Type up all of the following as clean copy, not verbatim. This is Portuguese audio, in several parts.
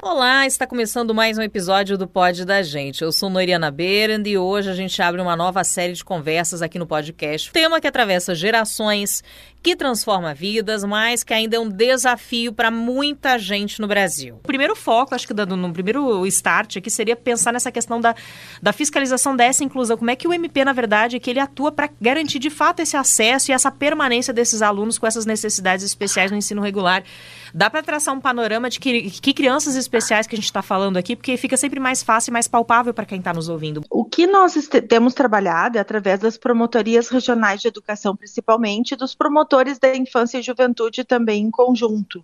Olá, está começando mais um episódio do Pod da Gente. Eu sou Noriana Berend e hoje a gente abre uma nova série de conversas aqui no podcast. Tema que atravessa gerações, que transforma vidas, mas que ainda é um desafio para muita gente no Brasil. O primeiro foco, acho que no primeiro start aqui, seria pensar nessa questão da fiscalização dessa inclusão. Como é que o MP, na verdade, é que ele atua para garantir de fato esse acesso e essa permanência desses alunos com essas necessidades especiais no ensino regular. Dá para traçar um panorama de que crianças especiais que a gente está falando aqui, porque fica sempre mais fácil e mais palpável para quem está nos ouvindo. O que nós temos trabalhado é através das promotorias regionais de educação, principalmente dos promotores da infância e juventude também em conjunto,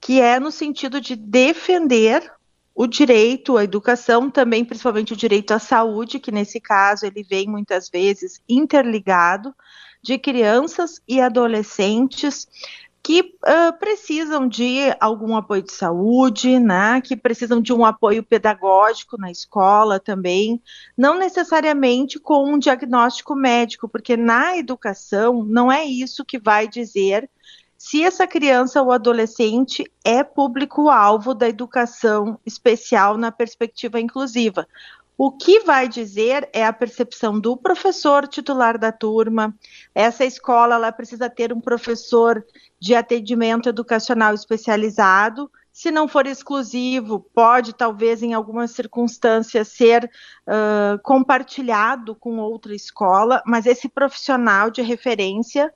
que é no sentido de defender o direito à educação, também principalmente o direito à saúde, que nesse caso ele vem muitas vezes interligado, de crianças e adolescentes que precisam de algum apoio de saúde, né, que precisam de um apoio pedagógico na escola também, não necessariamente com um diagnóstico médico, porque na educação não é isso que vai dizer se essa criança ou adolescente é público-alvo da educação especial na perspectiva inclusiva. O que vai dizer é a percepção do professor titular da turma. Essa escola ela precisa ter um professor de atendimento educacional especializado. Se não for exclusivo, pode talvez em algumas circunstâncias ser compartilhado com outra escola, mas esse profissional de referência,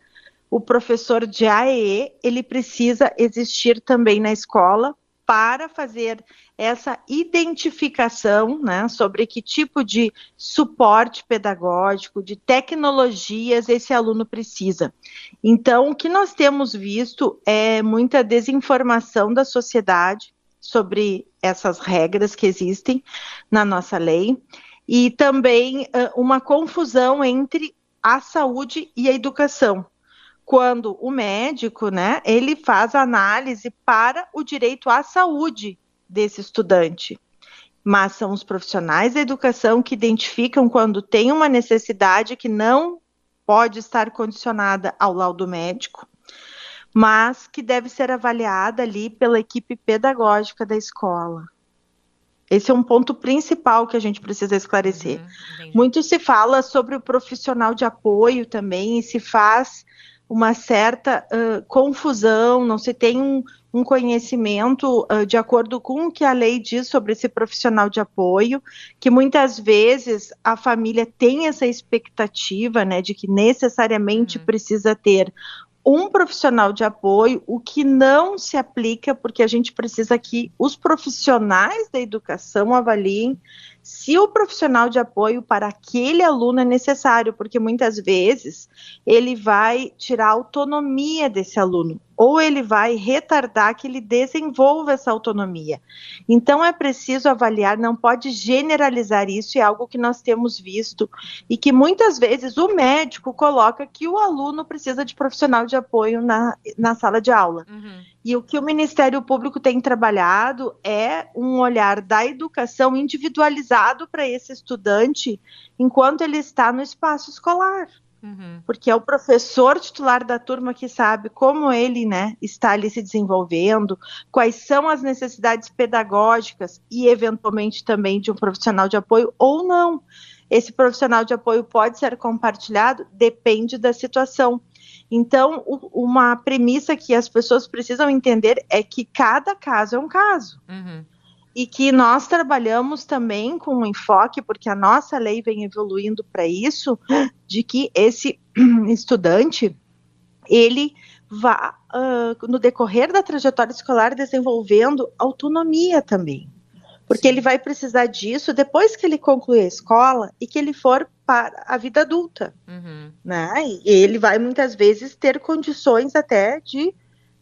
o professor de AEE, ele precisa existir também na escola para fazer essa identificação, né, sobre que tipo de suporte pedagógico, de tecnologias esse aluno precisa. Então, o que nós temos visto é muita desinformação da sociedade sobre essas regras que existem na nossa lei e também uma confusão entre a saúde e a educação. Quando o médico, né, ele faz análise para o direito à saúde desse estudante. Mas são os profissionais da educação que identificam quando tem uma necessidade que não pode estar condicionada ao laudo médico, mas que deve ser avaliada ali pela equipe pedagógica da escola. Esse é um ponto principal que a gente precisa esclarecer. Muito se fala sobre o profissional de apoio também, e se faz uma certa confusão, não se tem um conhecimento de acordo com o que a lei diz sobre esse profissional de apoio, que muitas vezes a família tem essa expectativa, né, de que necessariamente precisa ter um profissional de apoio, o que não se aplica, porque a gente precisa que os profissionais da educação avaliem se o profissional de apoio para aquele aluno é necessário, porque muitas vezes ele vai tirar a autonomia desse aluno, ou ele vai retardar que ele desenvolva essa autonomia. Então é preciso avaliar, não pode generalizar isso, é algo que nós temos visto, e que muitas vezes o médico coloca que o aluno precisa de profissional de apoio na sala de aula. E o que o Ministério Público tem trabalhado é um olhar da educação individualizado para esse estudante enquanto ele está no espaço escolar. Porque é o professor titular da turma que sabe como ele, né, está ali se desenvolvendo, quais são as necessidades pedagógicas e, eventualmente, também de um profissional de apoio ou não. Esse profissional de apoio pode ser compartilhado, depende da situação. Então, uma premissa que as pessoas precisam entender é que cada caso é um caso. E que nós trabalhamos também com um enfoque, porque a nossa lei vem evoluindo para isso, de que esse estudante, ele vá, no decorrer da trajetória escolar, desenvolvendo autonomia também. Porque ele vai precisar disso depois que ele concluir a escola e que ele for para a vida adulta. Né? E ele vai muitas vezes ter condições até de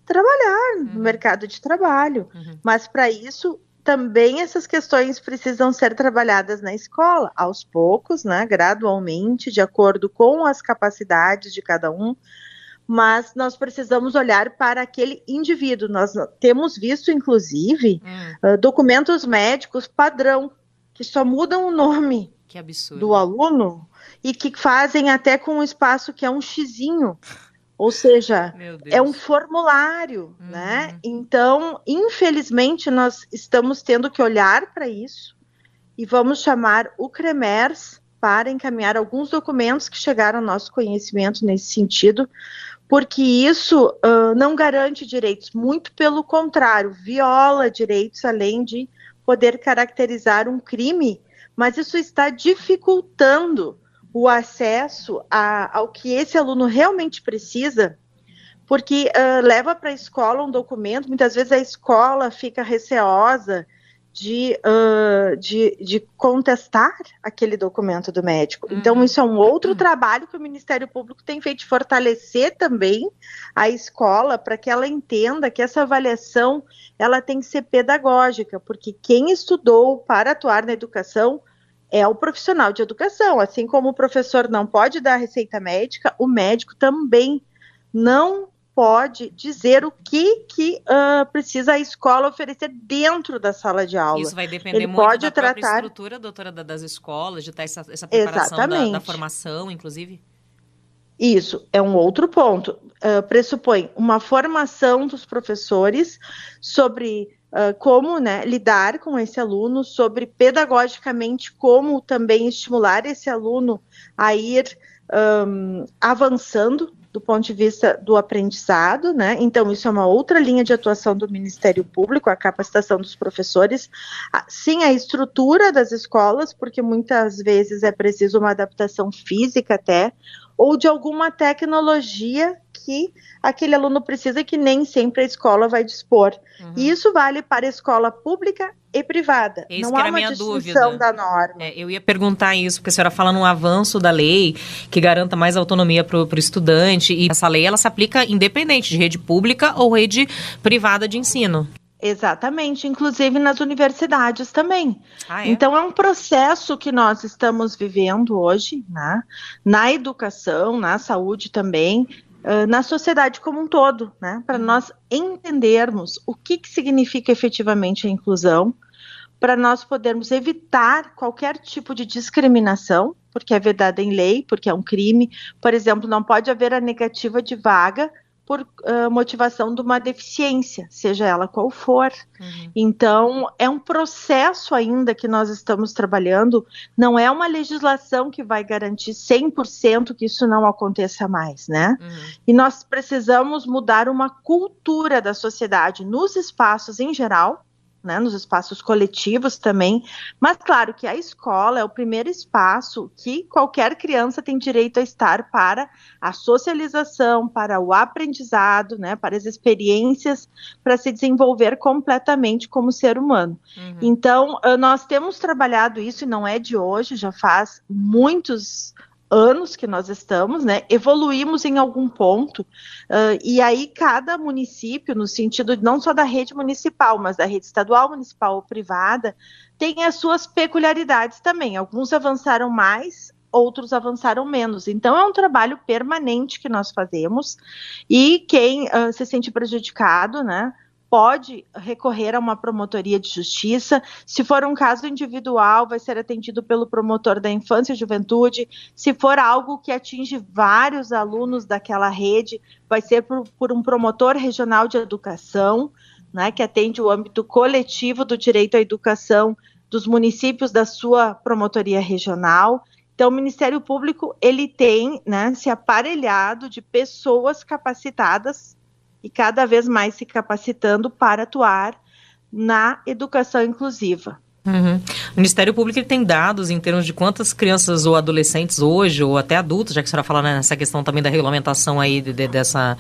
trabalhar no mercado de trabalho. Mas para isso também essas questões precisam ser trabalhadas na escola, aos poucos, né, gradualmente, de acordo com as capacidades de cada um, mas nós precisamos olhar para aquele indivíduo. Nós temos visto, inclusive, documentos médicos padrão, que só mudam o nome, Que absurdo. Do aluno, e que fazem até com um espaço que é um xizinho, ou seja, é um formulário, né? Então, infelizmente, nós estamos tendo que olhar para isso e vamos chamar o CREMERS para encaminhar alguns documentos que chegaram ao nosso conhecimento nesse sentido, porque isso não garante direitos, muito pelo contrário, viola direitos, além de poder caracterizar um crime, mas isso está dificultando o acesso ao que esse aluno realmente precisa, porque leva para a escola um documento, muitas vezes a escola fica receosa de contestar aquele documento do médico. Então, isso é um outro trabalho que o Ministério Público tem feito, de fortalecer também a escola para que ela entenda que essa avaliação ela tem que ser pedagógica, porque quem estudou para atuar na educação é o profissional de educação. Assim como o professor não pode dar receita médica, o médico também não pode dizer o que precisa a escola oferecer dentro da sala de aula. Isso vai depender muito da própria estrutura, doutora, das escolas, de ter essa preparação da formação, inclusive? Isso, é um outro ponto. Pressupõe uma formação dos professores sobre como, né, lidar com esse aluno, sobre pedagogicamente como também estimular esse aluno a ir avançando do ponto de vista do aprendizado, né? Então, isso é uma outra linha de atuação do Ministério Público, a capacitação dos professores. Sim, a estrutura das escolas, porque muitas vezes é preciso uma adaptação física até, ou de alguma tecnologia que aquele aluno precisa, que nem sempre a escola vai dispor. E isso vale para a escola pública e privada. Esse não há uma distinção da norma. Eu ia perguntar isso, porque a senhora fala num avanço da lei que garanta mais autonomia para o estudante, e essa lei ela se aplica independente de rede pública ou rede privada de ensino. Exatamente, inclusive nas universidades também. É? Então, é um processo que nós estamos vivendo hoje, né? Na educação, na saúde também, na sociedade como um todo, né? Para nós entendermos o que significa efetivamente a inclusão, para nós podermos evitar qualquer tipo de discriminação, porque é vedada em lei, porque é um crime. Por exemplo, não pode haver a negativa de vaga por motivação de uma deficiência, seja ela qual for. Então, é um processo ainda que nós estamos trabalhando, não é uma legislação que vai garantir 100% que isso não aconteça mais, né? E nós precisamos mudar uma cultura da sociedade nos espaços em geral, né, nos espaços coletivos também, mas claro que a escola é o primeiro espaço que qualquer criança tem direito a estar para a socialização, para o aprendizado, né, para as experiências, para se desenvolver completamente como ser humano. Então, nós temos trabalhado isso, e não é de hoje, já faz muitos anos que nós estamos, né, evoluímos em algum ponto, e aí cada município, no sentido não só da rede municipal, mas da rede estadual, municipal ou privada, tem as suas peculiaridades também. Alguns avançaram mais, outros avançaram menos. Então, é um trabalho permanente que nós fazemos, e quem se sente prejudicado, né, pode recorrer a uma promotoria de justiça. Se for um caso individual, vai ser atendido pelo promotor da infância e juventude. Se for algo que atinge vários alunos daquela rede, vai ser por um promotor regional de educação, né, que atende o âmbito coletivo do direito à educação dos municípios da sua promotoria regional. Então, o Ministério Público ele tem, né, se aparelhado de pessoas capacitadas e cada vez mais se capacitando para atuar na educação inclusiva. O Ministério Público ele tem dados em termos de quantas crianças ou adolescentes hoje, ou até adultos, já que a senhora fala, né, nessa questão também da regulamentação aí dessa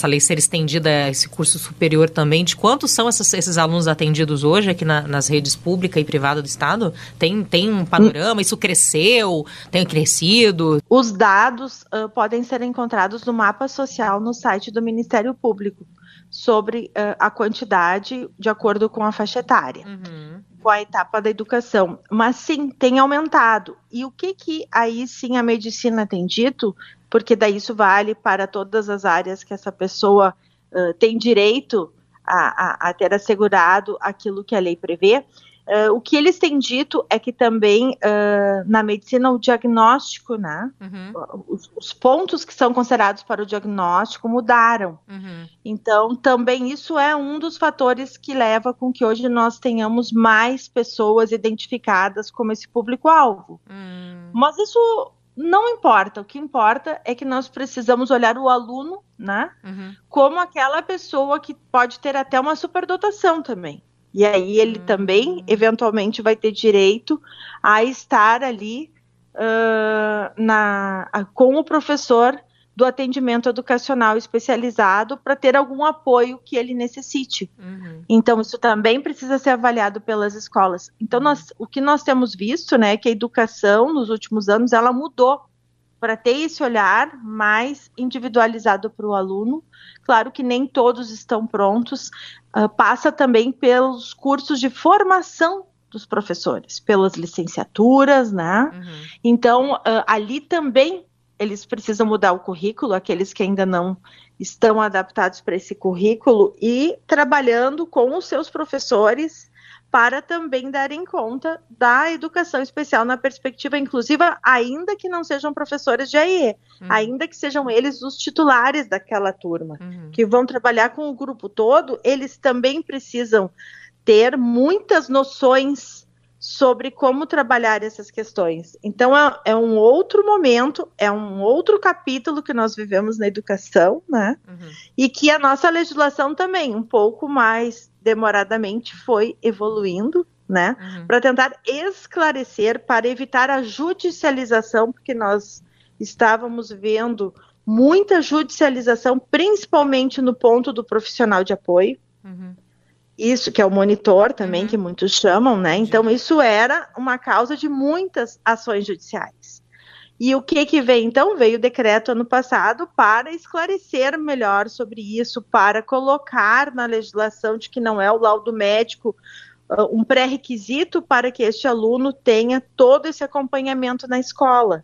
lei ser estendida a esse curso superior também, de quantos são esses alunos atendidos hoje aqui nas redes pública e privada do Estado? Tem um panorama? Isso cresceu? Tem crescido? Os dados podem ser encontrados no mapa social no site do Ministério Público, sobre a quantidade de acordo com a faixa etária. Com a etapa da educação, mas sim, tem aumentado. E o que aí sim a medicina tem dito, porque daí isso vale para todas as áreas que essa pessoa tem direito a ter assegurado aquilo que a lei prevê, O que eles têm dito é que também na medicina o diagnóstico, né, os pontos que são considerados para o diagnóstico mudaram. Então, também isso é um dos fatores que leva com que hoje nós tenhamos mais pessoas identificadas como esse público-alvo. Mas isso não importa. O que importa é que nós precisamos olhar o aluno, né, como aquela pessoa que pode ter até uma superdotação também. E aí ele também, eventualmente, vai ter direito a estar ali com o professor do atendimento educacional especializado para ter algum apoio que ele necessite. Então, isso também precisa ser avaliado pelas escolas. Então, o que nós temos visto, né, é que a educação, nos últimos anos, ela mudou para ter esse olhar mais individualizado para o aluno. Claro que nem todos estão prontos, passa também pelos cursos de formação dos professores, pelas licenciaturas, né? Então, ali também eles precisam mudar o currículo, aqueles que ainda não estão adaptados para esse currículo, e trabalhando com os seus professores para também darem conta da educação especial na perspectiva inclusiva, ainda que não sejam professores de AIE, ainda que sejam eles os titulares daquela turma, que vão trabalhar com o grupo todo, eles também precisam ter muitas noções sobre como trabalhar essas questões. Então, é um outro momento, é um outro capítulo que nós vivemos na educação, né? E que a nossa legislação também, um pouco mais demoradamente, foi evoluindo, né? Para tentar esclarecer, para evitar a judicialização, porque nós estávamos vendo muita judicialização, principalmente no ponto do profissional de apoio. Isso, que é o monitor também, que muitos chamam, né? Então, isso era uma causa de muitas ações judiciais. E o que veio, então? Veio o decreto ano passado para esclarecer melhor sobre isso, para colocar na legislação de que não é o laudo médico um pré-requisito para que este aluno tenha todo esse acompanhamento na escola.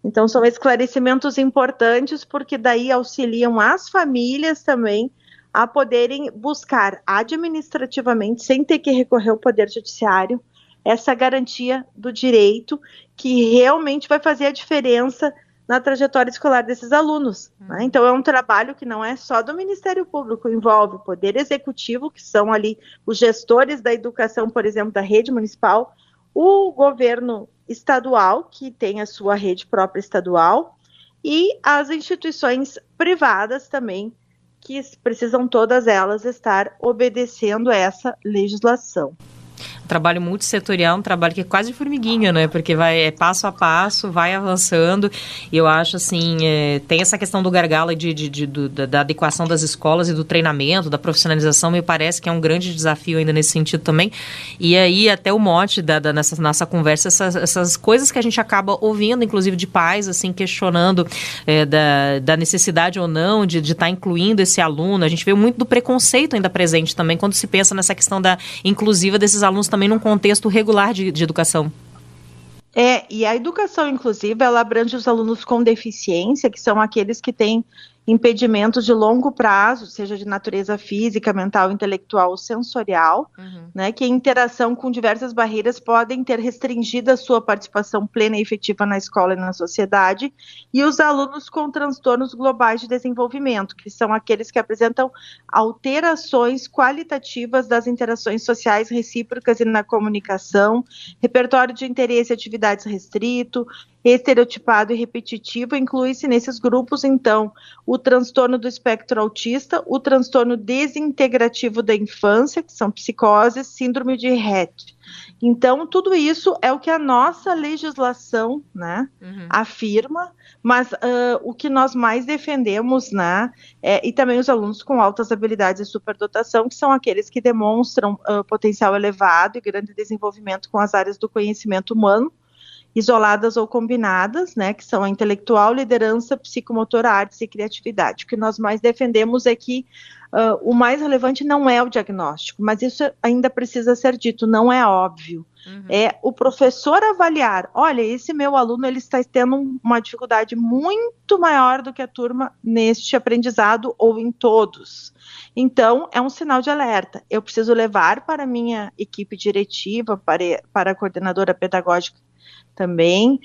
Então, são esclarecimentos importantes, porque daí auxiliam as famílias também a poderem buscar administrativamente, sem ter que recorrer ao Poder Judiciário, essa garantia do direito que realmente vai fazer a diferença na trajetória escolar desses alunos. Né? Então, é um trabalho que não é só do Ministério Público, envolve o Poder Executivo, que são ali os gestores da educação, por exemplo, da rede municipal, o governo estadual, que tem a sua rede própria estadual, e as instituições privadas também, que precisam todas elas estar obedecendo a essa legislação. Trabalho multissetorial, um trabalho que é quase formiguinha, né? Porque vai passo a passo, vai avançando. E eu acho, assim, tem essa questão do gargalo da adequação das escolas e do treinamento, da profissionalização, me parece que é um grande desafio ainda nesse sentido também. E aí, até o mote nessa nossa conversa, essas coisas que a gente acaba ouvindo, inclusive de pais, assim, questionando da necessidade ou não de estar incluindo esse aluno. A gente vê muito do preconceito ainda presente também, quando se pensa nessa questão da inclusiva desses alunos também num contexto regular de educação. E a educação inclusiva, ela abrange os alunos com deficiência, que são aqueles que têm impedimentos de longo prazo, seja de natureza física, mental, intelectual ou sensorial, né, que em interação com diversas barreiras podem ter restringido a sua participação plena e efetiva na escola e na sociedade, e os alunos com transtornos globais de desenvolvimento, que são aqueles que apresentam alterações qualitativas das interações sociais recíprocas e na comunicação, repertório de interesse e atividades restrito, estereotipado e repetitivo. Inclui-se nesses grupos, então, o transtorno do espectro autista, o transtorno desintegrativo da infância, que são psicoses, síndrome de Rett. Então, tudo isso é o que a nossa legislação, né, afirma, mas o que nós mais defendemos, né, e também os alunos com altas habilidades e superdotação, que são aqueles que demonstram potencial elevado e grande desenvolvimento com as áreas do conhecimento humano, isoladas ou combinadas, né, que são a intelectual, liderança, psicomotora, artes e criatividade. O que nós mais defendemos é que o mais relevante não é o diagnóstico, mas isso ainda precisa ser dito, não é óbvio. É o professor avaliar, olha, esse meu aluno ele está tendo uma dificuldade muito maior do que a turma neste aprendizado ou em todos. Então, é um sinal de alerta. Eu preciso levar para a minha equipe diretiva, para a coordenadora pedagógica também,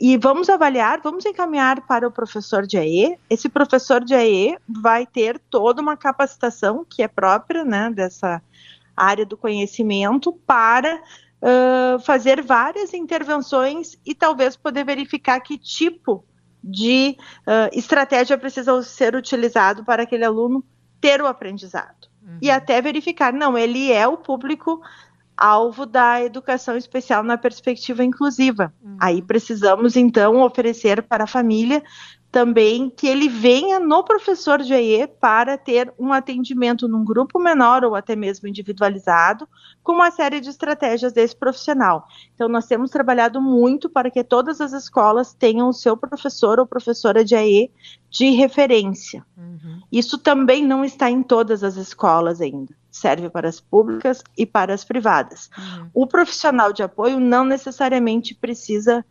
e vamos avaliar, vamos encaminhar para o professor de AE. Esse professor de AE vai ter toda uma capacitação que é própria, né, dessa área do conhecimento para fazer várias intervenções e talvez poder verificar que tipo de estratégia precisa ser utilizado para aquele aluno ter o aprendizado. E até verificar, não, ele é o público alvo da educação especial na perspectiva inclusiva. Aí precisamos, então, oferecer para a família também que ele venha no professor de AE para ter um atendimento num grupo menor ou até mesmo individualizado, com uma série de estratégias desse profissional. Então, nós temos trabalhado muito para que todas as escolas tenham o seu professor ou professora de AE de referência. Isso também não está em todas as escolas ainda. Serve para as públicas e para as privadas. O profissional de apoio não necessariamente precisa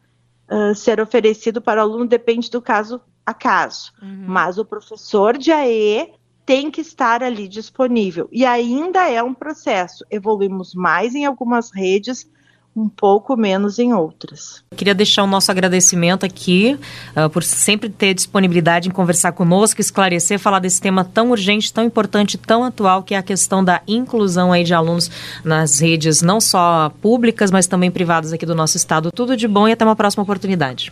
ser oferecido para o aluno, depende do caso a caso. Mas o professor de AE tem que estar ali disponível. E ainda é um processo. Evoluímos mais em algumas redes, um pouco menos em outras. Eu queria deixar o nosso agradecimento aqui por sempre ter disponibilidade em conversar conosco, esclarecer, falar desse tema tão urgente, tão importante, tão atual, que é a questão da inclusão aí de alunos nas redes, não só públicas, mas também privadas aqui do nosso estado. Tudo de bom e até uma próxima oportunidade.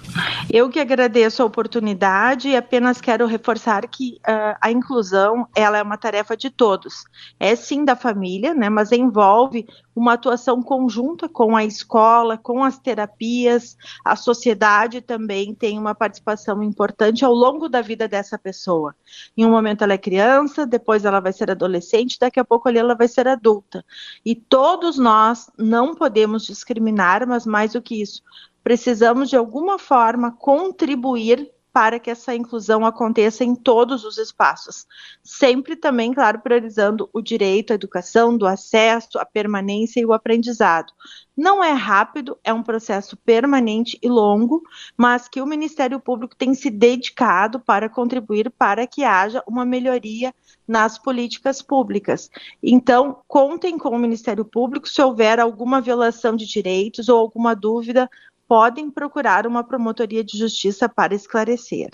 Eu que agradeço a oportunidade e apenas quero reforçar que a inclusão, ela é uma tarefa de todos. É sim da família, né, mas envolve uma atuação conjunta com a escola, com as terapias, a sociedade também tem uma participação importante ao longo da vida dessa pessoa. Em um momento ela é criança, depois ela vai ser adolescente, daqui a pouco ali ela vai ser adulta. E todos nós não podemos discriminar, mas mais do que isso, precisamos de alguma forma contribuir para que essa inclusão aconteça em todos os espaços. Sempre também, claro, priorizando o direito à educação, do acesso, a permanência e o aprendizado. Não é rápido, é um processo permanente e longo, mas que o Ministério Público tem se dedicado para contribuir para que haja uma melhoria nas políticas públicas. Então, contem com o Ministério Público, se houver alguma violação de direitos ou alguma dúvida, podem procurar uma promotoria de justiça para esclarecer.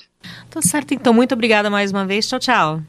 Tá certo, então. Muito obrigada mais uma vez. Tchau, tchau.